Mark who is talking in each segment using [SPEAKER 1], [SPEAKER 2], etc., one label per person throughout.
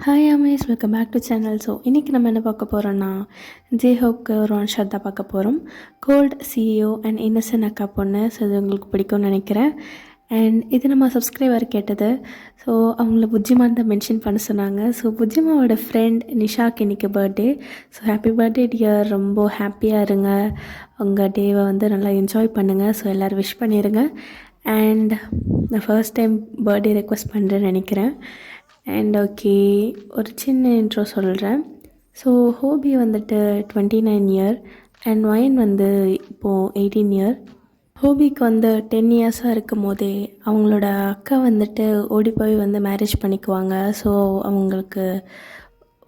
[SPEAKER 1] Hi அமேஸ், welcome back to channel. So இன்றைக்கி நம்ம என்ன பார்க்க போகிறோன்னா, ஜேஹோப்க்கு ஒரு ஒன் ஷாட் தான் பார்க்க போகிறோம். கோல்ட் சிஇஓ அண்ட் இன்னசென்ட் அக்கா பொண்ணு. ஸோ இது உங்களுக்கு பிடிக்கும்னு நினைக்கிறேன். அண்ட் இது நம்ம சப்ஸ்கிரைபர் கேட்டது. ஸோ அவங்கள புஜ்ஜிமான் தான் மென்ஷன் பண்ண சொன்னாங்க. ஸோ புஜ்ஜிமாவோட ஃப்ரெண்ட் நிஷாக்கு இன்றைக்கி birthday. So happy birthday dear, ரொம்ப ஹாப்பியாக இருங்க, உங்கள் டேவை வந்து நல்லா என்ஜாய் பண்ணுங்கள். ஸோ எல்லோரும் விஷ் பண்ணிடுங்க. அண்ட் நான் ஃபர்ஸ்ட் டைம் பர்த்டே ரெக்வஸ்ட் பண்ணுறேன்னு நினைக்கிறேன். அண்ட் ஓகே, ஒரு சின்ன இன்ட்ரோ சொல்கிறேன். ஸோ ஹோபி வந்துட்டு 29 இயர் அண்ட் ஒயின் வந்து இப்போது 18 இயர். ஹோபிக்கு வந்து 10 இயர்ஸாக இருக்கும் போதே அவங்களோட அக்கா வந்துட்டு ஓடி போய் வந்து மேரேஜ் பண்ணிக்குவாங்க. ஸோ அவங்களுக்கு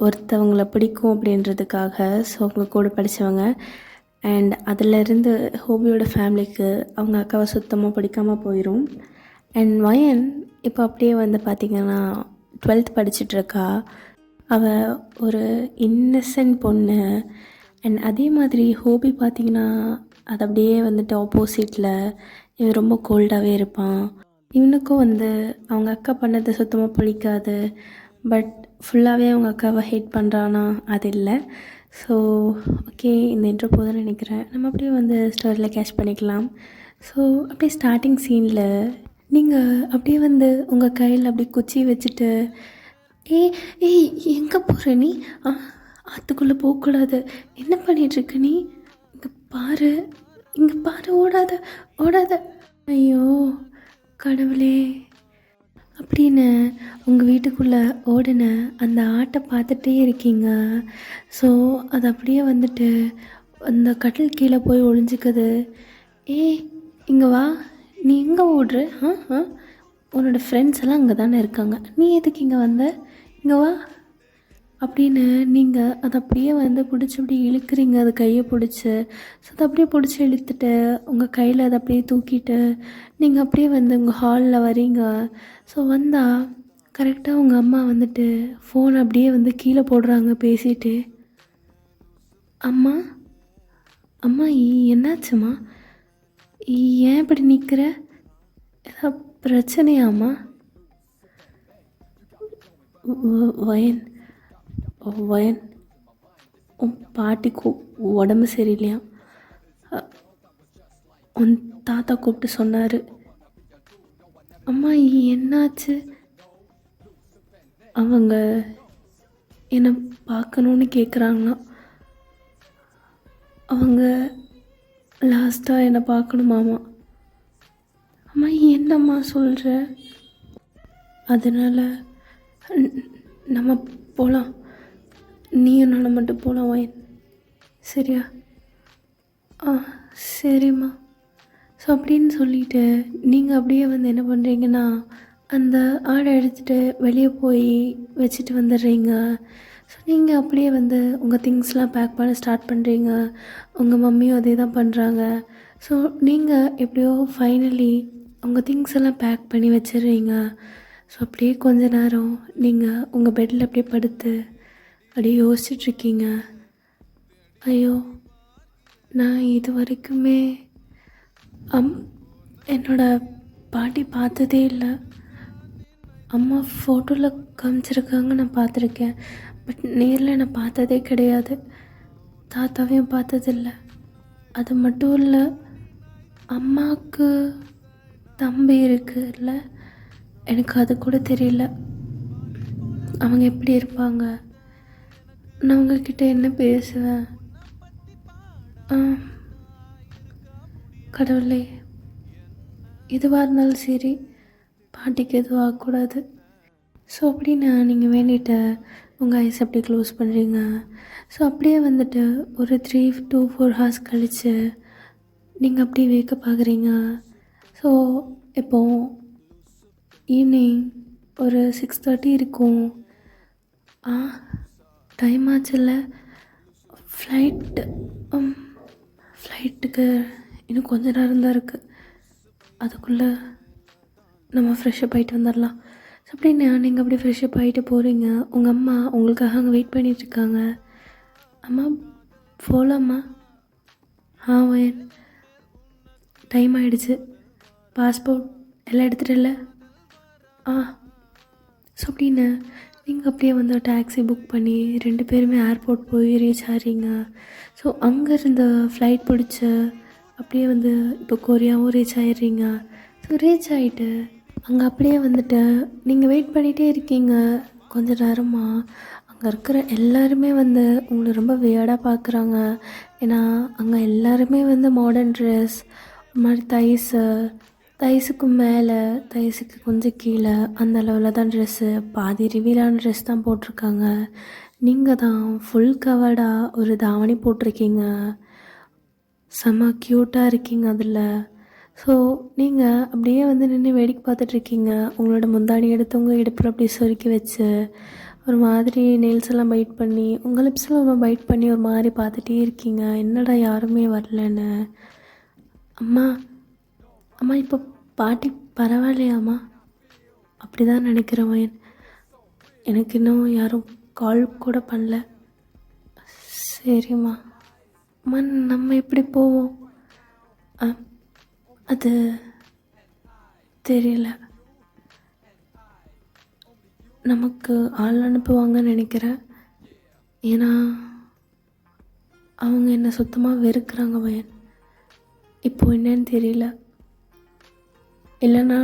[SPEAKER 1] ஒருத்தவங்களை பிடிக்கும் அப்படின்றதுக்காக. ஸோ அவங்க கூட படித்தவங்க. அண்ட் அதிலேருந்து ஹோபியோட ஃபேமிலிக்கு அவங்க அக்காவை சுத்தமாக பிடிக்காமல் போயிடும். அண்ட் ஒயன் இப்போ அப்படியே வந்து பார்த்திங்கன்னா 12th படிச்சிட்ருக்கா. அவள் ஒரு இன்னசென்ட் பொண்ணு. அண்ட் அதே மாதிரி ஹோபி பார்த்திங்கன்னா அது அப்படியே வந்துட்டு ஆப்போசிட்டில் இவன் ரொம்ப கோல்டாகவே இருப்பான். இவனுக்கும் வந்து அவங்க அக்கா பண்ணது சுத்தமாக பிடிக்காது. பட் ஃபுல்லாகவே அவங்க அக்காவை ஹேட் பண்ணுறானா அது இல்லை. ஸோ ஓகே, இந்த இன்ட்ரோ போதும்னு நினைக்கிறேன். நம்ம அப்படியே வந்து ஸ்டோரியில் கேட்ச் பண்ணிக்கலாம். ஸோ அப்படியே ஸ்டார்டிங் சீனில் நீங்கள் அப்படியே வந்து உங்கள் கையில் அப்படியே குச்சி வச்சுட்டு, ஏய் ஏய் எங்கே போகிற நீ? ஆற்றுக்குள்ளே போகக்கூடாது. என்ன பண்ணிகிட்ருக்க நீ? இங்கே பாரு, இங்கே பாரு, ஓடாத ஓடாத. ஐயோ கடவுளே அப்படின்னு உங்கள் வீட்டுக்குள்ளே ஓடின அந்த ஆட்டை பார்த்துட்டே இருக்கீங்க. ஸோ அது அப்படியே வந்துட்டு அந்த கட்டில் கீழே போய் ஒழிஞ்சிக்குது. ஏய் இங்கே வா, நீ எங்கே ஓடுற? உன்னோட ஃப்ரெண்ட்ஸ் எல்லாம் அங்கே தானே இருக்காங்க, நீ எதுக்கு இங்கே வந்த? இங்கே வா அப்படின்னு நீங்கள் அதை அப்படியே வந்து பிடிச்சி அப்படி இழுக்கிறீங்க, அது கையை பிடிச்சி. ஸோ அதை அப்படியே பிடிச்சி இழுத்துட்டு உங்கள் கையில் அதை அப்படியே தூக்கிட்டு நீங்கள் அப்படியே வந்து உங்கள் ஹாலில் வரீங்க. ஸோ வந்தால் கரெக்டாக உங்கள் அம்மா வந்துட்டு ஃபோன் அப்படியே வந்து கீழே போடுறாங்க பேசிட்டு. அம்மா அம்மா என்னாச்சும்மா? ஏன் இப்படி நிற்கிற? ஏதாவது பிரச்சனையாம்மா? வயன் வயன் உன் பாட்டிக்கு உடம்பு சரியில்லையா? உன் தாத்தா கூப்பிட்டு சொன்னார். அம்மா என்னாச்சு? அவங்க என்னை பார்க்கணுன்னு கேட்குறாங்களாம். அவங்க லாஸ்ட்டாக என்னை பார்க்கணுமாம்மா. அம்மா என்னம்மா சொல்கிற? அதனால் நம்ம போகலாம், நீயும் நானும் மட்டும் போகலாம் வயன், சரியா? சரிம்மா. ஸோ அப்படின்னு சொல்லிவிட்டு நீங்கள் அப்படியே வந்து என்ன பண்ணுறீங்கன்னா, அந்த ஆடை எடுத்துகிட்டு வெளியே போய் வச்சுட்டு வந்துடுறீங்க. ஸோ நீங்கள் அப்படியே வந்து உங்கள் திங்ஸ்லாம் பேக் பண்ண ஸ்டார்ட் பண்ணுறீங்க. உங்கள் மம்மியும் அதே தான் பண்ணுறாங்க. ஸோ நீங்கள் எப்படியோ ஃபைனலி உங்கள் திங்ஸ் எல்லாம் பேக் பண்ணி வச்சிடுறீங்க. ஸோ அப்படியே கொஞ்ச நேரம் நீங்கள் உங்கள் பெட்டில் அப்படியே படுத்து அப்படியே யோசிச்சுட்ருக்கீங்க. ஐயோ, நான் இது வரைக்குமே என்னோடய பாட்டி பார்த்ததே இல்லை. அம்மா ஃபோட்டோவில் காமிச்சிருக்காங்க, நான் பார்த்துருக்கேன். பட் நேரில் நான் பார்த்ததே கிடையாது. தாத்தாவையும் பார்த்ததில்ல. அது மட்டும் இல்லை, அம்மாவுக்கு தம்பி இருக்குல்ல, எனக்கு அது கூட தெரியல. அவங்க எப்படி இருப்பாங்க? நான் அவங்கக்கிட்ட என்ன பேசுவேன்? கடவுளே, எதுவாக இருந்தாலும் சரி, பாட்டிக்கு எதுவும் ஆகக்கூடாது. ஸோ அப்படின்னு நீங்கள் வேண்டிட்டு உங்கள் ஐஸ் அப்படியே க்ளோஸ் பண்ணுறீங்க. ஸோ அப்படியே வந்துட்டு ஒரு 3 to 4 hours கழித்து நீங்கள் அப்படியே வேக்கப் ஆகுறீங்க. ஸோ இப்போது ஈவினிங் ஒரு 6:30 இருக்கும். டைம் ஆச்சுல்ல, ஃப்ளைட்டுக்கு இன்னும் கொஞ்ச நேரம் தான் இருக்குது. அதுக்குள்ளே நம்ம ஃப்ரெஷ்ஷப் ஆகிட்டு வந்துடலாம். ஸோ அப்படின்னு நீங்கள் அப்படியே ஃப்ரெஷ்ஷப் ஆகிட்டு போகிறீங்க. உங்கள் அம்மா உங்களுக்காக அங்கே வெயிட் பண்ணிகிட்ருக்காங்க. அம்மா போகலாம்மா? வயன், டைம் ஆகிடுச்சு. பாஸ்போர்ட் எல்லாம் எடுத்துகிட்டு இல்லை? ஸோ அப்படின்னு நீங்கள் அப்படியே வந்து டாக்ஸி புக் பண்ணி 2 பேருமே ஏர்போர்ட் போய் ரீச் ஆகிறீங்க. ஸோ அங்கேருந்து ஃப்ளைட் பிடிச்சு அப்படியே வந்து இப்போ கொரியாவும் ரீச் ஆயிடுறீங்க. ஸோ ரீச் ஆகிட்டு அங்கே அப்படியே வந்துட்டு நீங்கள் வெயிட் பண்ணிகிட்டே இருக்கீங்க கொஞ்ச நேரமா. அங்கே இருக்கிற எல்லாருமே வந்து உங்களை ரொம்ப வியர்டாக பார்க்குறாங்க. ஏன்னா அங்கே எல்லாருமே வந்து மாடர்ன் ட்ரெஸ், ஒரு மாதிரி தைஸுக்கு மேலே, தைஸுக்கு கொஞ்சம் கீழே அந்த அளவில் தான் ட்ரெஸ்ஸு, பாதி ரிவீலான ட்ரெஸ் தான் போட்டிருக்காங்க. நீங்கள் தான் ஃபுல் கவர்டாக ஒரு தாவணி போட்டிருக்கீங்க. செம்ம க்யூட்டாக இருக்கீங்க அதில். ஸோ நீங்கள் அப்படியே வந்து நின்று வேடிக்கை பார்த்துட்ருக்கீங்க. உங்களோட முந்தாணி எடுத்து உங்கள் இடுப்பில் அப்படியே சொருக்கி வச்சு, ஒரு மாதிரி நெயில்ஸ் எல்லாம் பைட் பண்ணி, உங்கள் லிப்ஸ்லாம் பைட் பண்ணி ஒரு மாதிரி பார்த்துட்டே இருக்கீங்க. என்னடா யாருமே வரலன்னு. அம்மா அம்மா இப்போ பாட்டி பரவாயில்லையாம்மா? அப்படி தான் நினைக்கிறேன் வயன். எனக்கு இன்னும் யாரும் கால் கூட பண்ணல. சரிம்மா. அம்மா நம்ம எப்படி போவோம்? அது தெரியல. நமக்கு ஆள் அனுப்புவாங்கன்னு நினைக்கிறேன். ஏன்னா அவங்க என்னை சுத்தமாக வெறுக்கிறாங்க வயன். இப்போ என்னன்னு தெரியல. இல்லைன்னா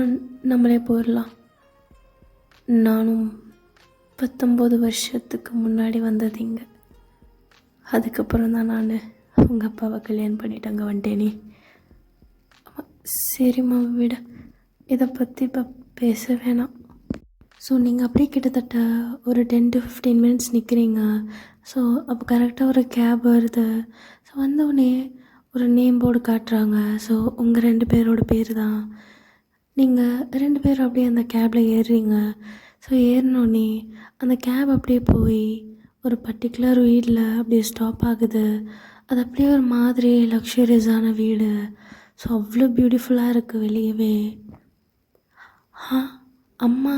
[SPEAKER 1] நம்மளே போயிடலாம். நானும் 19 வருஷத்துக்கு முன்னாடி வந்தது இங்கே. அதுக்கப்புறம் தான் நான் உங்கள் அப்பாவை கல்யாணம் பண்ணிட்டு அங்கே வந்துட்டேனே. சரிம்மா விட, இதை பற்றி இப்போ பேச வேணாம். ஸோ நீங்கள் அப்படியே கிட்டத்தட்ட ஒரு 10 to 15 மினிட்ஸ் நிற்கிறீங்க. ஸோ அப்போ கரெக்டாக ஒரு கேப் வருது. ஸோ வந்தவுடனே ஒரு நேம் போர்டு காட்டுறாங்க. ஸோ உங்கள் 2 பேரோட பேர் தான். நீங்கள் 2 பேரும் அப்படியே அந்த கேபில் ஏறுறீங்க. ஸோ ஏறினோடனே அந்த கேப் அப்படியே போய் ஒரு பர்டிகுலர் வீட்டில் அப்படியே ஸ்டாப் ஆகுது. அது அப்படியே ஒரு மாதிரி லக்ஸுரியஸான வீடு. ஸோ அவ்வளோ பியூட்டிஃபுல்லாக இருக்குது வெளியவே. அம்மா,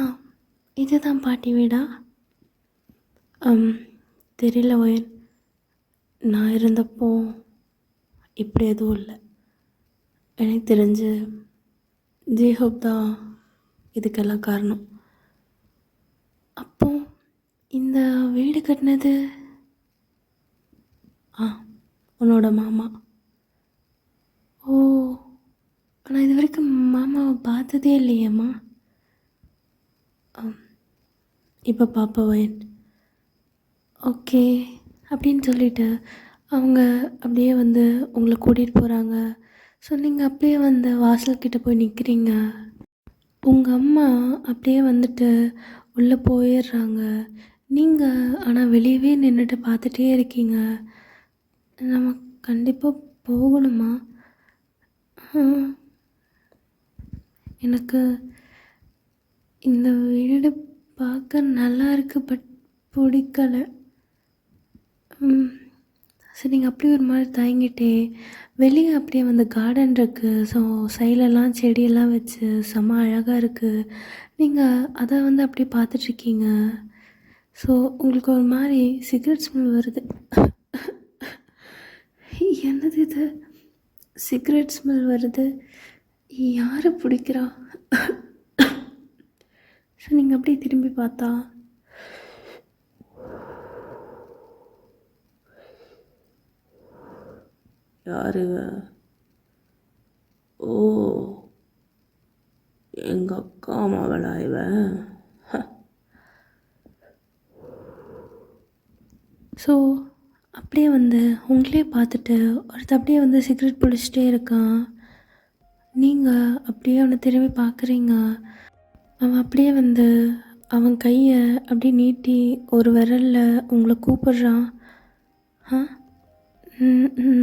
[SPEAKER 1] இதுதான் பாட்டி வீடா? தெரியல வயன். நான் இருந்தப்போ இப்படி எதுவும் இல்லை. எனக்கு தெரிஞ்சு ஜேஹோப் தான் இதுக்கெல்லாம் காரணம். அப்போ இந்த வீடு கட்டினது உன்னோட மாமா? ஓ, நான் இது வரைக்கும் மாமாவை பார்த்ததே இல்லையேம்மா. இப்போ பாப்பா வயன். ஓகே அப்படின்னு சொல்லிவிட்டு அவங்க அப்படியே வந்து உங்களை கூட்டிகிட்டு போகிறாங்க. ஸோ நீங்கள் அப்படியே வந்து வாசல்கிட்ட போய் நிற்கிறீங்க. உங்கள் அம்மா அப்படியே வந்துட்டு உள்ளே போயிடுறாங்க. நீங்கள் ஆனால் வெளியவே நின்றுட்டு பார்த்துட்டே இருக்கீங்க. நம்ம கண்டிப்பாக போகணுமா? எனக்கு இந்த வீடு பார்க்க நல்லா இருக்குது, பட் பிடிக்கலை. சரி, நீங்கள் அப்படியே ஒரு மாதிரி தயங்கிட்டே வெளியே அப்படியே வந்து கார்டன் இருக்குது. ஸோ சைட்லலாம் செடியெல்லாம் வச்சு செம்ம அழகாக இருக்குது. நீங்கள் அதை வந்து அப்படியே பார்த்துட்ருக்கீங்க. ஸோ உங்களுக்கு ஒரு மாதிரி சிகரெட் ஸ்மெல் வருது. என்னது இது? சிகரெட் ஸ்மெல் வருது. யார் பிடிக்கிறா? ஸோ நீங்கள் அப்படியே திரும்பி பார்த்தா
[SPEAKER 2] யாருங்க? ஓ, எங்கள் அக்கா மகளா இவன்?
[SPEAKER 1] ஸோ அப்படியே வந்து உங்களே பார்த்துட்டு ஒருத்தர் அப்படியே வந்து சிகரெட் பிடிச்சிட்டே இருக்கான். நீங்கள் அப்படியே அவனை திரும்பி பார்க்குறீங்க. அவன் அப்படியே வந்து அவன் கையை அப்படியே நீட்டி ஒரு விரலில் உங்களை கூப்பிடுறான்.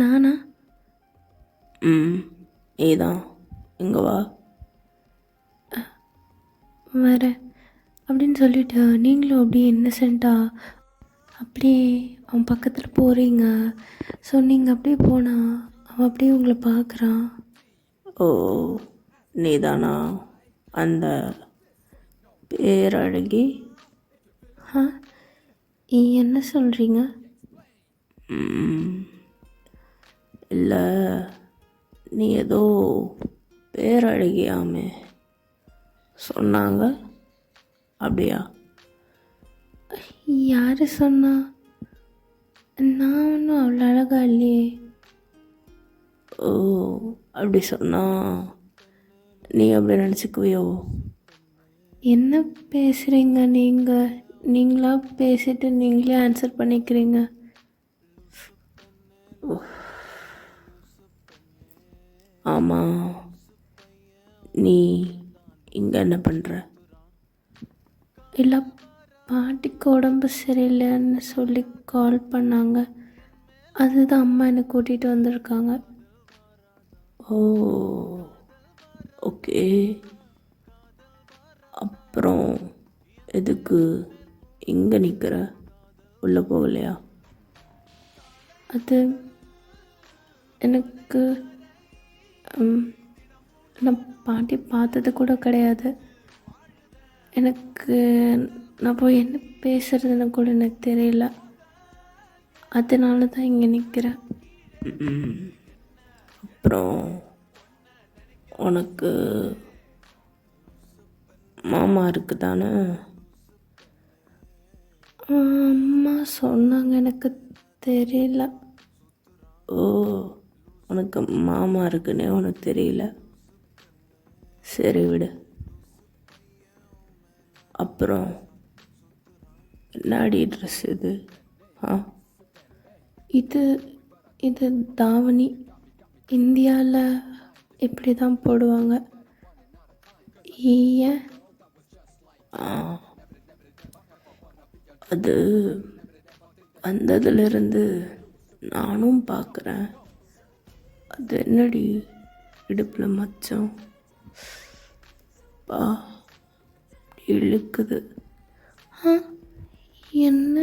[SPEAKER 1] நானா?
[SPEAKER 2] நீதான், இங்கே வா.
[SPEAKER 1] வரேன் அப்படின்னு சொல்லிட்டு நீங்களும் அப்படியே இன்னசென்ட்டாக அப்படியே அவன் பக்கத்தில் போகிறீங்க. ஸோ நீங்கள் அப்படியே போனால் அவன் அப்படியே உங்களை பார்க்குறான்.
[SPEAKER 2] ஓ, நீதானா அந்த பேரழகி?
[SPEAKER 1] என்ன சொல்கிறீங்க?
[SPEAKER 2] இல்லை, நீ ஏதோ பேரழகியாமே சொன்னாங்க, அப்படியா?
[SPEAKER 1] யார் சொன்னா? நான் ஒன்றும் அவ்வளோ அழகா இல்லையே.
[SPEAKER 2] ஓ, அப்படி சொன்னா நீ அப்படி நினச்சிக்குவியோ?
[SPEAKER 1] என்ன பேசுகிறீங்க நீங்கள்? நீங்களா பேசிட்டு நீங்களே ஆன்சர் பண்ணிக்கிறீங்க.
[SPEAKER 2] ஆமாம், நீ இங்கே என்ன பண்ணுற?
[SPEAKER 1] இல்லை, பாட்டிக்கு உடம்பு சரியில்லைன்னு சொல்லி கால் பண்ணாங்க. அதுதான் அம்மா என்னை கூட்டிகிட்டு வந்திருக்காங்க.
[SPEAKER 2] ஓ, ஓகே. அப்புறம் எதுக்கு இங்கே நிற்கிற? உள்ளே போகலையா?
[SPEAKER 1] அது எனக்கு நான் பாட்டி பார்த்தது கூட கிடையாது. எனக்கு நான் போய் என்ன பேசுகிறதுன்னு கூட எனக்கு தெரியல. அதனால தான் இங்கே நிற்கிறேன்.
[SPEAKER 2] அப்புறம் உனக்கு மாமா இருக்குதானே?
[SPEAKER 1] அம்மா சொன்னாங்க, எனக்கு தெரியல.
[SPEAKER 2] ஓ, உனக்கு மாமா இருக்குன்னே உனக்கு தெரியல. சரி விடு. அப்புறம் என்னடி ட்ரெஸ் இது?
[SPEAKER 1] இது இது தாவணி. இந்தியாவில் இப்படி தான் போடுவாங்க. ஏன்?
[SPEAKER 2] அது வந்ததுலேருந்து நானும் பார்க்குறேன். அது என்னடி இடுப்பில் மச்சம் பா இழுக்குது.
[SPEAKER 1] என்ன?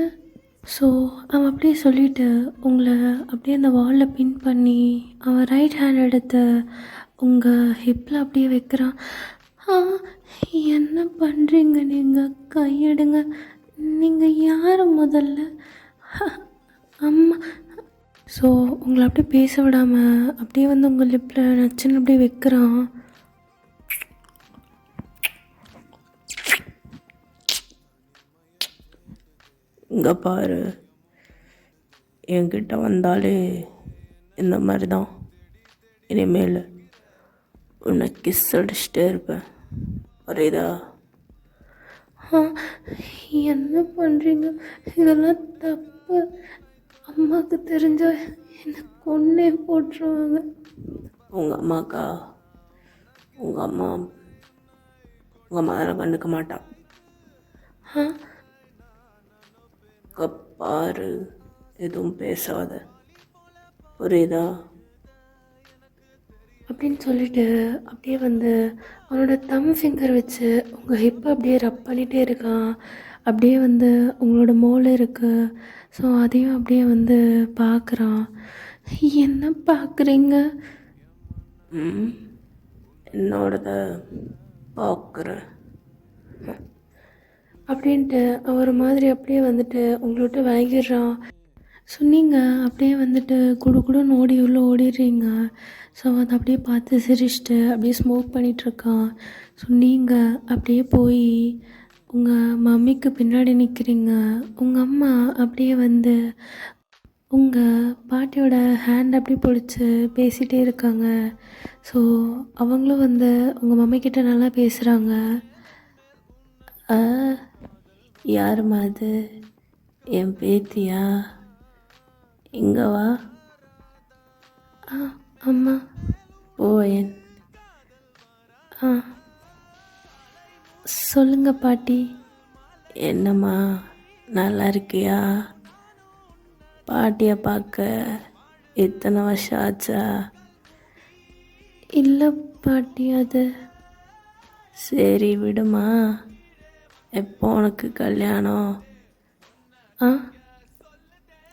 [SPEAKER 1] ஸோ அவன் அப்படியே சொல்லிவிட்டு உங்களை அப்படியே அந்த வாலில் பின் பண்ணி அவன் ரைட் ஹேண்ட் எடுத்து உங்கள் ஹிப்பில் அப்படியே வைக்கிறான். என்ன பண்ணுறீங்க நீங்கள்? கையெடுங்க. நீங்கள் யார் முதல்ல? அம்மா. ஸோ உங்களை அப்படியே பேச விடாமல் அப்படியே வந்து உங்கள் லிப்பில் நச்சுன்னு அப்படியே வைக்கிறான்.
[SPEAKER 2] இங்கே பாரு, என்கிட்ட வந்தாலே இந்த மாதிரி தான். இனிமேல் உன்னை கிஸ் அடிச்சுட்டே இருப்பேன், புரியுதா?
[SPEAKER 1] என்ன பண்ணுறீங்க? இதெல்லாம் தப்பு. அம்மாவுக்கு தெரிஞ்சா என்னை கொன்னே போட்டுருவாங்க.
[SPEAKER 2] உங்கள் அம்மாக்கா? உங்கள் அம்மா அதெல்லாம் கண்டுக்க மாட்டான். பாரு, எதுவும் பேசாத, புரியுதா?
[SPEAKER 1] அப்படின்னு சொல்லிட்டு அப்படியே வந்து அவனோட தம் ஃபிங்கர் வச்சு உங்கள் ஹிப்பை அப்படியே ரப் பண்ணிகிட்டே இருக்கான். அப்படியே வந்து உங்களோட மோளை இருக்குது, ஸோ அதையும் அப்படியே வந்து பார்க்குறான். என்ன பார்க்குறீங்க?
[SPEAKER 2] என்னோடத பார்க்குறேன்
[SPEAKER 1] அப்படின்ட்டு ஒரு மாதிரி அப்படியே வந்துட்டு உங்கள்கிட்ட விலகிடுறான். ஸோ நீங்கள் அப்படியே வந்துட்டு குடுன்னு உள்ளே ஓடிடுறீங்க. ஸோ அதை அப்படியே பார்த்து சிரிச்சிட்டு அப்படியே ஸ்மோக் பண்ணிகிட்ருக்கான். ஸோ நீங்கள் அப்படியே போய் உங்கள் மம்மிக்கு பின்னாடி நிற்கிறீங்க. உங்கள் அம்மா அப்படியே வந்து உங்கள் பாட்டியோட ஹேண்ட் அப்படியே பிடிச்சி பேசிகிட்டே இருக்காங்க. ஸோ அவங்களும் வந்து உங்கள் மம்மிக்கிட்ட நல்லா பேசுகிறாங்க.
[SPEAKER 2] யாரும்மா அது? என் பேத்தியா? இங்கே வா.
[SPEAKER 1] அம்மா.
[SPEAKER 2] போயேன்.
[SPEAKER 1] சொல்லுங்க பாட்டி.
[SPEAKER 2] என்னம்மா, நல்லா இருக்கியா? பாட்டியை பார்க்க இத்தனை வருஷம் ஆச்சா?
[SPEAKER 1] இல்லை பாட்டி, அது.
[SPEAKER 2] சரி விடுமா. எப்போ உனக்கு கல்யாணம்?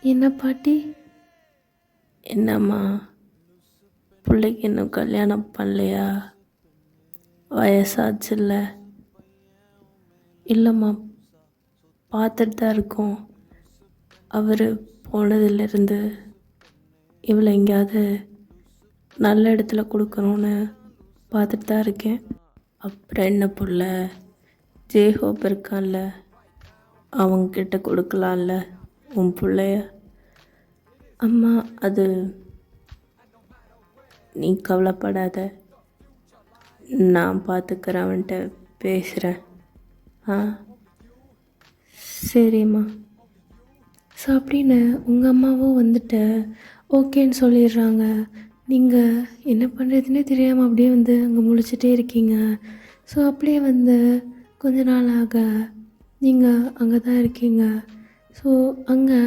[SPEAKER 1] என்ன பாட்டி?
[SPEAKER 2] என்னம்மா, பிள்ளைக்கு இன்னும் கல்யாணம் பண்ணலையா? வயசாச்சுல்ல?
[SPEAKER 1] இல்லைம்மா,
[SPEAKER 2] பார்த்துட்டு தான் இருக்கோம். அவர் போனதுலேருந்து இவளை எங்கேயாவது நல்ல இடத்துல கொடுக்கணுன்னு பார்த்துட்டு தான் இருக்கேன். அப்புறம் என்ன புள்ள, ஜேஹோப் இருக்கான்ல, அவங்கக்கிட்ட கொடுக்கலாம்ல உன் பிள்ளைய. அம்மா, அது நீ கவலைப்படாத, நான் பார்த்துக்கிறேன், அவன்கிட்ட பேசுகிறேன். ஆ, சரிம்மா.
[SPEAKER 1] ஸோ அப்படின்னு உங்கள் அம்மாவும் வந்துட்டு ஓகேன்னு சொல்லிடுறாங்க. நீங்கள் என்ன பண்ணுறதுனே தெரியாமல் அப்படியே வந்து அங்கே முழிச்சிட்டே இருக்கீங்க. ஸோ அப்படியே வந்து கொஞ்ச நாள் ஆக நீங்கள் அங்கே தான் இருக்கீங்க. ஸோ அங்கே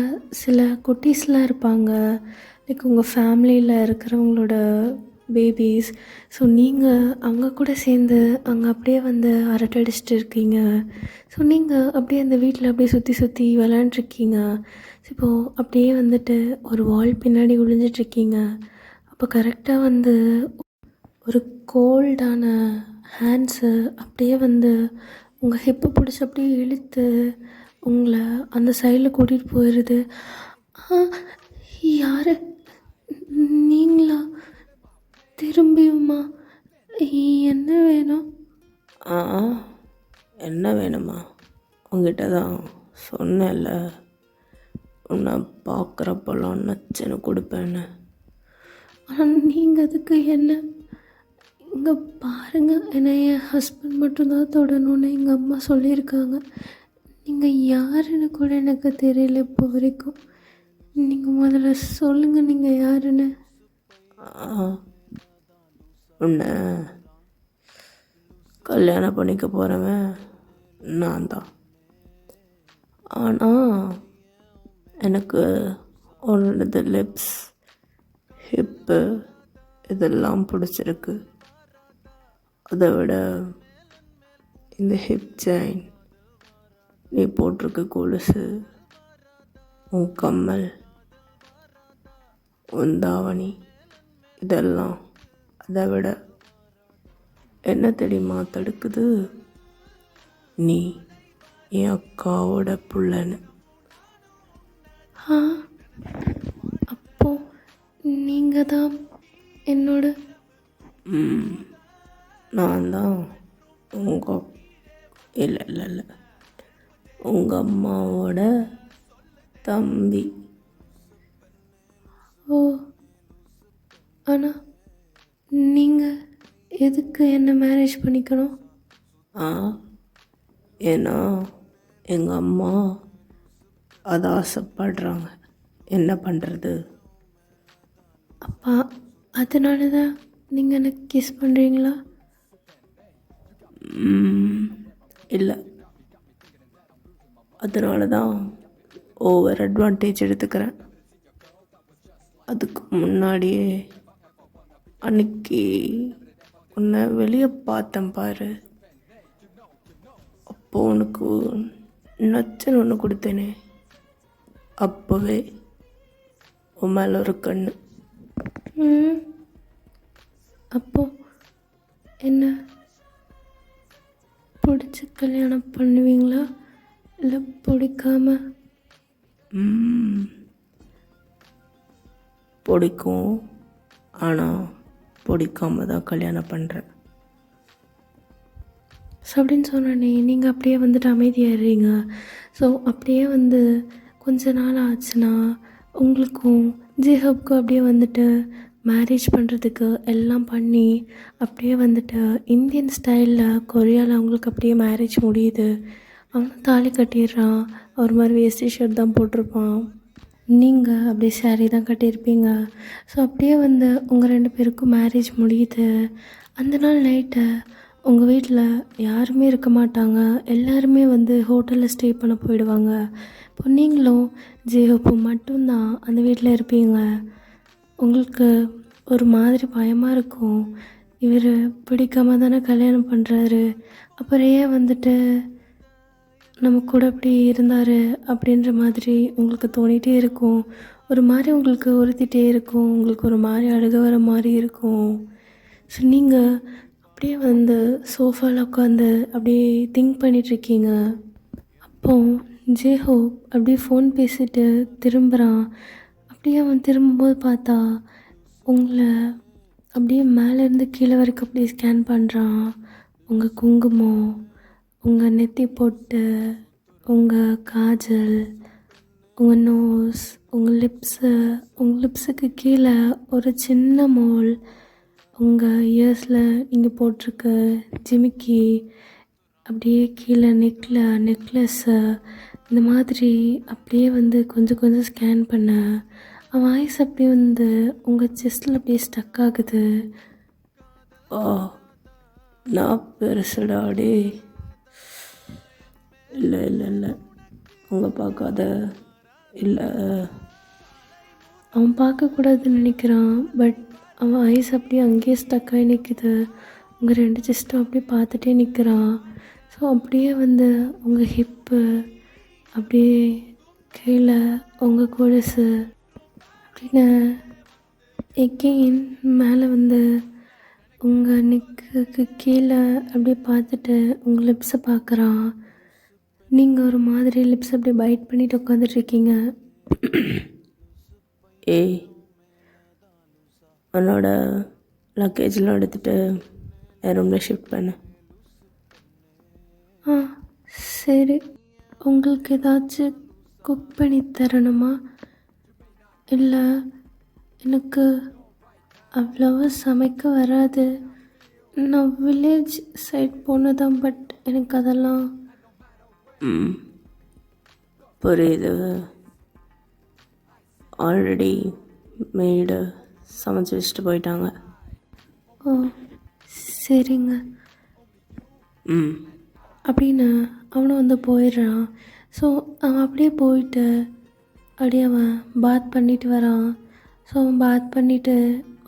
[SPEAKER 1] சில குட்டீஸ்லாம் இருப்பாங்க, லைக் உங்கள் ஃபேமிலியில் இருக்கிறவங்களோட பேபிஸ். ஸோ நீங்கள் அவங்க கூட சேர்ந்து அங்கே அப்படியே வந்து அரட்டை அடிச்சிட்டு இருக்கீங்க. ஸோ நீங்கள் அப்படியே அந்த வீட்டில் அப்படியே சுற்றி சுற்றி விளாண்டுருக்கீங்க. இப்போது அப்படியே வந்துட்டு ஒரு வால் பின்னாடி ஒளிஞ்சிட்ருக்கீங்க. அப்போ கரெக்டாக வந்து ஒரு கோல்டான ஹேண்ட்ஸு அப்படியே வந்து உங்கள் ஹிப்பை பிடிச்சி அப்படியே இழுத்து உங்களை அந்த சைடில் கூட்டிகிட்டு போயிடுது. யார் நீங்களா? திரும்பியுமா? என்ன வேணும்?
[SPEAKER 2] ஆ, என்ன வேணுமா? உங்ககிட்ட தான் சொன்னேன்ல, உன்னை பார்க்குறப்பெல்லாம் நச்சுன்னு கொடுப்பேன்னு.
[SPEAKER 1] ஆனால் நீங்கள் அதுக்கு என்ன? இங்கே பாருங்கள், என்னை என் ஹஸ்பண்ட் மட்டும்தான் தொடணும்னு எங்கள் அம்மா சொல்லியிருக்காங்க. நீங்கள் யாருன்னு கூட எனக்கு தெரியல இப்போ வரைக்கும். நீங்கள் முதல்ல சொல்லுங்கள், நீங்கள் யாருன்னு.
[SPEAKER 2] உன்னை கல்யாணம் பண்ணிக்க போகிறவன் நான் தான். ஆனால் எனக்கு உன்னோடது லிப்ஸ், ஹிப்பு இதெல்லாம் பிடிச்சிருக்கு. அதை விட இந்த ஹிப் செயின், நீ போட்டிருக்க கொலுசு, உன் கம்மல், உன் தாவணி, இதெல்லாம் அதை விட என்ன தெரியுமா தடுக்குது? நீ என் அக்காவோட புள்ளன்னு.
[SPEAKER 1] அப்போ நீங்கள் தான் என்னோட?
[SPEAKER 2] நான் தான் உங்கள் இல்லை இல்லை இல்லை உங்கள் அம்மாவோட தம்பி.
[SPEAKER 1] ஓ, ஆனால் நீங்கள் எதுக்கு என்ன மேரேஜ் பண்ணிக்கணும்?
[SPEAKER 2] ஏன்னா எங்கள் அம்மா அதை ஆசைப்படுறாங்க. என்ன பண்ணுறது?
[SPEAKER 1] அப்பா, அதனால தான் நீங்கள் எனக்கு கிஸ் பண்ணுறீங்களா?
[SPEAKER 2] இல்லை, அதனால தான் ஓவர் அட்வான்டேஜ் எடுத்துக்கிறேன். அதுக்கு முன்னாடியே அன்னைக்கு உன்னை வெளியே பார்த்தேன் பாரு, அப்போ உனக்கு நச்சுன்னு ஒன்று கொடுத்தேனே, அப்போவே உன் மேலே ஒரு கண்ணு.
[SPEAKER 1] அப்போ என்ன பிடிச்சி கல்யாணம் பண்ணுவீங்களா, இல்லை பிடிக்காம?
[SPEAKER 2] பிடிக்கும், ஆனால் பிடிக்காம தான் கல்யாணம் பண்ணுறேன்.
[SPEAKER 1] ஸோ அப்படின்னு சொன்னோன்னே நீங்கள் அப்படியே வந்துட்டு அமைதியாகிறீங்க. ஸோ அப்படியே வந்து கொஞ்ச நாள் ஆச்சுன்னா உங்களுக்கும் ஜேஹப்க்கும் அப்படியே வந்துட்டு மேரேஜ் பண்ணுறதுக்கு எல்லாம் பண்ணி அப்படியே வந்துட்டு இந்தியன் ஸ்டைலில் கொரியாவில் அவங்களுக்கு அப்படியே மேரேஜ் முடியுது. அவனும் தாலி கட்டிடுறான். ஒரு மாதிரி வேஸ்டி ஷர்ட் தான் போட்டிருப்பான், நீங்கள் அப்படியே சாரீ தான் கட்டியிருப்பீங்க. ஸோ அப்படியே வந்து உங்கள் 2 பேருக்கும் மேரேஜ் முடியுது. அந்த நாள் நைட்டு உங்கள் வீட்டில் யாருமே இருக்க மாட்டாங்க. எல்லாருமே வந்து ஹோட்டலில் ஸ்டே பண்ண போயிடுவாங்க. இப்போ நீங்களும் ஜேஹப்பும் மட்டும்தான் அந்த வீட்டில் இருப்பீங்க. உங்களுக்கு ஒரு மாதிரி பயமாக இருக்கும். இவர் பிடிக்காம தானே கல்யாணம் பண்ணுறாரு, அப்புறம் ஏன் வந்துட்டு நம்ம கூட அப்படி இருந்தார் அப்படின்ற மாதிரி உங்களுக்கு தோணிகிட்டே இருக்கும். ஒரு மாதிரி உங்களுக்கு உறுத்திட்டே இருக்கும். உங்களுக்கு ஒரு மாதிரி அழுக வர மாதிரி இருக்கும். ஸோ நீங்கள் அப்படியே வந்து சோஃபாவில் உட்காந்து அப்படியே திங்க் பண்ணிகிட்ருக்கீங்க. அப்போது ஜேஹோ அப்படியே ஃபோன் பேசிட்டு திரும்புகிறான். அப்படியே அவன் திரும்பும்போது பார்த்தா உங்களை அப்படியே மேலேருந்து கீழே வரைக்கும் அப்படியே ஸ்கேன் பண்ணுறான். உங்கள் குங்குமம், உங்கள் நெத்தி பொட்டு, உங்கள் காஜல், உங்கள் நோஸ், உங்கள் லிப்ஸுக்கு கீழே ஒரு சின்ன மோல், உங்கள் இயர்ஸில் நீங்கள் போட்டிருக்க ஜிமிக்கி, அப்படியே கீழே நெக்லஸ்ஸு, இந்த மாதிரி அப்படியே வந்து கொஞ்சம் கொஞ்சம் ஸ்கேன் பண்ண அவன் வாய்ஸ் அப்படியே வந்து உங்கள் செஸ்டில் அப்படியே ஸ்டக் ஆகுது.
[SPEAKER 2] ஆ நான் பெருசுடாடி. இல்லை இல்லை இல்லை அவங்க பார்க்காத. இல்லை
[SPEAKER 1] அவன் பார்க்கக்கூடாதுன்னு நினைக்கிறான், பட் அவன் ஐஸ் அப்படியே அங்கேயே ஸ்டக் ஆகி நிற்குது. உங்கள் 2 செஸ்ட்டும் அப்படியே பார்த்துட்டே நிற்கிறான். ஸோ அப்படியே வந்து உங்கள் ஹிப்பு, அப்படியே கீழே உங்கள் கொலுசு அப்படின்னு எகெயின் மேலே வந்து உங்கள் நெக்குக்கு கீழே அப்படியே பார்த்துட்டு உங்கள் லிப்ஸை பார்க்குறான். நீங்கள் ஒரு மாதிரி லிப்ஸ் அப்படியே பைட் பண்ணிட்டு உட்காந்துட்ருக்கீங்க.
[SPEAKER 2] ஏய், உன்னோட லக்கேஜ்லாம் எடுத்துகிட்டு என் ரூமில் ஷிஃப்ட் பண்ணு.
[SPEAKER 1] ஆ சரி. உங்களுக்கு ஏதாச்சும் குக் பண்ணி தரணுமா? இல்லை, எனக்கு அவ்வளோவா சமைக்க வராது. நான் வில்லேஜ் சைட் போனதான், பட் எனக்கு அதெல்லாம்.
[SPEAKER 2] புரியுது. ஆல்ரெடி மெய்டு சமைச்சு வச்சுட்டு போயிட்டாங்க.
[SPEAKER 1] ஓ சரிங்க அப்படின்னு அவனும் வந்து போயிடுறான். ஸோ அவன் அப்படியே போயிட்டு அப்படியே அவன் பாத் பண்ணிட்டு வரான். ஸோ அவன் பாத் பண்ணிவிட்டு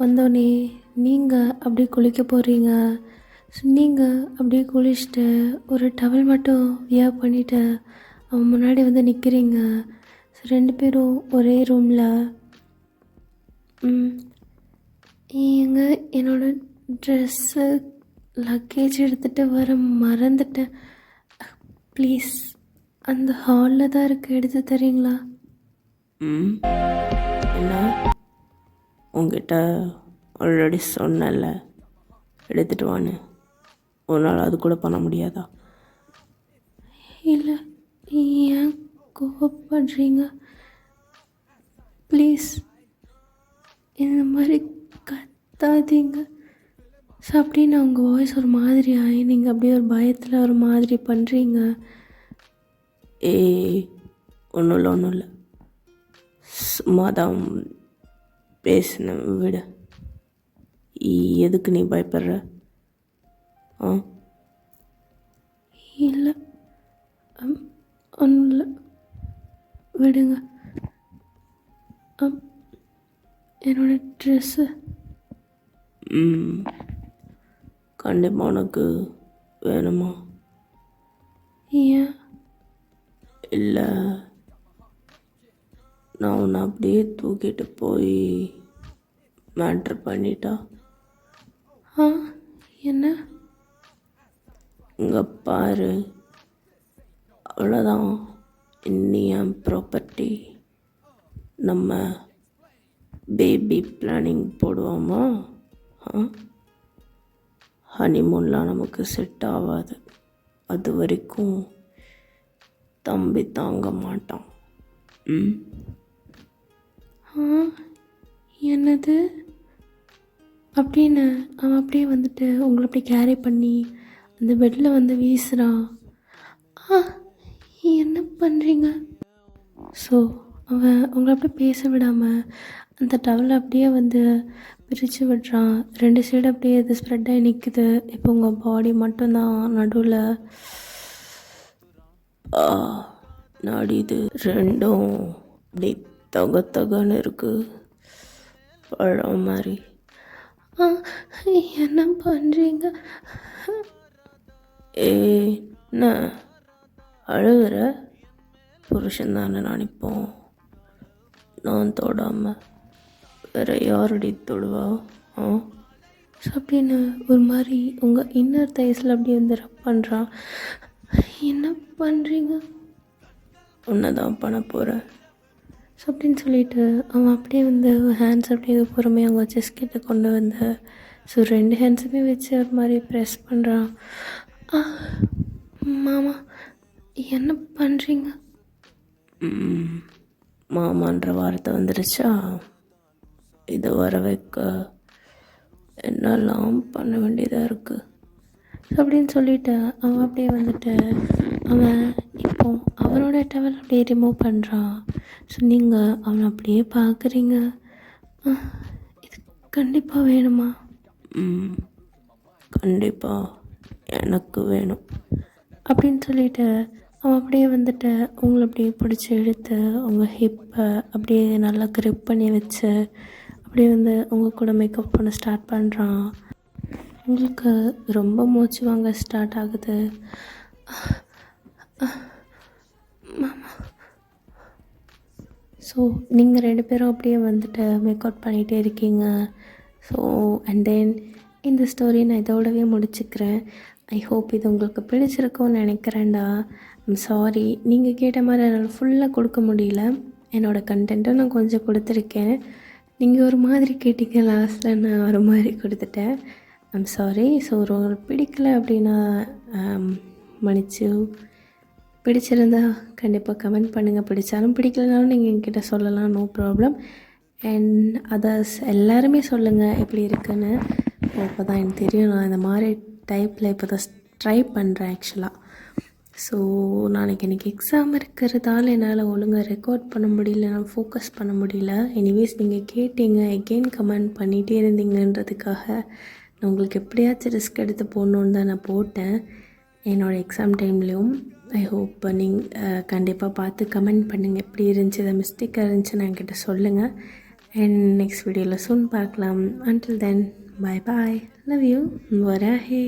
[SPEAKER 1] வந்தோடனே நீங்கள் அப்படியே குளிக்க போகிறீங்க. ஸோ நீங்கள் அப்படியே குளிச்சுட்டு ஒரு டவல் மட்டும் வியர் பண்ணிவிட்டு அவன் முன்னாடி வந்து நிற்கிறீங்க. ஸோ 2 பேரும் ஒரே ரூமில். ஏங்க, என்னோடய ட்ரெஸ்ஸு லக்கேஜ் எடுத்துகிட்டு வர மறந்துட்டேன். ப்ளீஸ், அந்த ஹாலில் தான் இருக்குது, எடுத்து தரீங்களா?
[SPEAKER 2] என்ன உங்ககிட்ட ஆல்ரெடி சொன்னல எடுத்துகிட்டு வான்னு. ஒரு நாள் அது கூட பண்ண முடியாதா?
[SPEAKER 1] இல்லை, ஏன் கோவப்படுறீங்க? ப்ளீஸ் இந்த மாதிரி கத்தாதீங்க. ஸோ அப்படின்னு உங்கள் வாய்ஸ் ஒரு மாதிரி ஆகி நீங்கள் அப்படியே ஒரு பயத்தில் ஒரு மாதிரி பண்ணுறீங்க.
[SPEAKER 2] ஏய், ஒன்றும் இல்லை, சும்மா தான் பேசினேன், விட. எதுக்கு நீ பயப்படுற?
[SPEAKER 1] இல்லை, ஒன்றும் இல்லை, விடுங்க. என்னோட ட்ரெஸ்ஸு.
[SPEAKER 2] கண்டிப்பாக உனக்கு வேணுமா?
[SPEAKER 1] ஏன்?
[SPEAKER 2] இல்லை, நான் உன்னை அப்படியே தூக்கிட்டு போய் மேட்ரு பண்ணிட்டா?
[SPEAKER 1] என்ன?
[SPEAKER 2] இங்கே பாரு, அவ்வளோதான். இன்னி என் ப்ராப்பர்ட்டி. நம்ம பேபி பிளானிங் போடுவோமா? ஹனிமூன்லாம் நமக்கு செட் ஆகாது. அது வரைக்கும் தம்பி தாங்க மாட்டான்.
[SPEAKER 1] என்னது அப்படின்னு அவன் அப்படியே வந்துட்டு உங்களை அப்படியே கேரி பண்ணி அந்த பெட்டில் வந்து வீசுகிறான். என்ன பண்ணுறீங்க? ஸோ அவன் உங்களை அப்படியே பேச விடாமல் அந்த டவலை அப்படியே வந்து பிரித்து விடுறான். 2 சைடு அப்படியே இது ஸ்ப்ரெட் ஆகி நிற்குது. இப்போ உங்கள் பாடி மட்டும்தான் நடுவில்
[SPEAKER 2] நாடிது. 2ம் அப்படி தகன்னு இருக்குது, பழம் மாதிரி.
[SPEAKER 1] என்ன பண்ணுறீங்க?
[SPEAKER 2] என்ன அழுகிற? புருஷன் தானே நினைப்போம். நான் தொடாமல் வேற யாரடி தொடுவா?
[SPEAKER 1] ஸோ அப்படின்னு ஒரு மாதிரி உங்கள் இன்னர் தைஸில் அப்படியே வந்து ரப் பண்ணுறான். என்ன பண்ணுறீங்க?
[SPEAKER 2] உன்னை தான் பண்ண போகிறேன்.
[SPEAKER 1] ஸோ அப்படின்னு சொல்லிட்டு அவன் அப்படியே வந்து ஹேண்ட்ஸ் அப்படியே பொறுமையாக அவங்க செஸ்ட் கிட்ட கொண்டு வந்து ஸோ 2 ஹேண்ட்ஸுமே வச்சு ஒரு மாதிரி ப்ரெஸ் பண்ணுறான். மாமா என்ன பண்ணுறீங்க?
[SPEAKER 2] மாமான்ற வார்த்தை வந்துருச்சா, இதை வர வைக்க என்னெல்லாம் பண்ண வேண்டியதாக இருக்குது.
[SPEAKER 1] அப்படின்னு சொல்லிட்டு அவன் அப்படியே வந்துட்டு அவன் இப்போ அவனோட டவல் அப்படியே ரிமூவ் பண்ணுறான். ஸோ நீங்கள் அவனை அப்படியே பார்க்குறீங்க. இது கண்டிப்பாக வேணுமா?
[SPEAKER 2] கண்டிப்பாக எனக்கு வேணும்
[SPEAKER 1] அப்படின்னு சொல்லிட்டு அவன் அப்படியே வந்துட்டு உங்களை அப்படியே பிடிச்சி இழுத்து உங்கள் ஹிப்பை அப்படியே நல்லா grip பண்ணி வச்சு அப்படியே வந்து உங்கள் கூட மேக்கப் பண்ண ஸ்டார்ட் பண்ணுறான். உங்களுக்கு ரொம்ப மூச்சு வாங்க ஸ்டார்ட் ஆகுது. ஸோ நீங்கள் 2 பேரும் அப்படியே வந்துட்டு மேக்கப் பண்ணிகிட்டே இருக்கீங்க. ஸோ அண்ட் தென் இந்த ஸ்டோரி நான் இதோடவே முடிச்சுக்கிறேன். ஐ ஹோப் இது உங்களுக்கு பிடிச்சிருக்கும்னு நினைக்கிறேன்டா. ஐம் சாரி, நீங்கள் கேட்ட மாதிரி என்னால் ஃபுல்லாக கொடுக்க முடியல. என்னோடய கண்டென்ட்டை நான் கொஞ்சம் கொடுத்துருக்கேன். நீங்கள் ஒரு மாதிரி கேட்டீங்க, லாஸ்ட்டில் நான் ஒரு மாதிரி கொடுத்துட்டேன். I'm sorry. ஸோ உங்களுக்கு பிடிக்கல அப்படின்னா மன்னிச்சு. பிடிச்சிருந்தா கண்டிப்பாக கமெண்ட் பண்ணுங்கள். பிடிச்சாலும் பிடிக்கலனாலும் நீங்கள் என்கிட்ட சொல்லலாம், நோ ப்ராப்ளம். அண்ட் அதர்ஸ் எல்லாருமே சொல்லுங்கள் எப்படி இருக்குன்னு. அப்போ தான் எனக்கு தெரியும். நான் இந்த மாதிரி டைப்பில் இப்போ தான் ட்ரை பண்ணுறேன் ஆக்சுவலாக. ஸோ நாளைக்கு எனக்கு எக்ஸாம் இருக்கிறதால என்னால் ஒழுங்காக ரெக்கார்ட் பண்ண முடியல, நான் ஃபோக்கஸ் பண்ண முடியல. எனிவேஸ் நீங்கள் கேட்டீங்க, எகெயின் கமெண்ட் பண்ணிகிட்டே இருந்தீங்கன்றதுக்காக நான் உங்களுக்கு எப்படியாச்சும் ரிஸ்க் எடுத்து போடணுன்னு தான் நான் போட்டேன் என்னோடய எக்ஸாம் டைம்லேயும். ஐ ஹோப் நீங்கள் கண்டிப்பாக பார்த்து கமெண்ட் பண்ணுங்கள் எப்படி இருந்துச்சு, எதாவது மிஸ்டேக்காக இருந்துச்சுன்னு என்கிட்ட சொல்லுங்கள். அண்ட் நெக்ஸ்ட் வீடியோவில் சூன் பார்க்கலாம். Until then, bye bye, love you, வராஹே.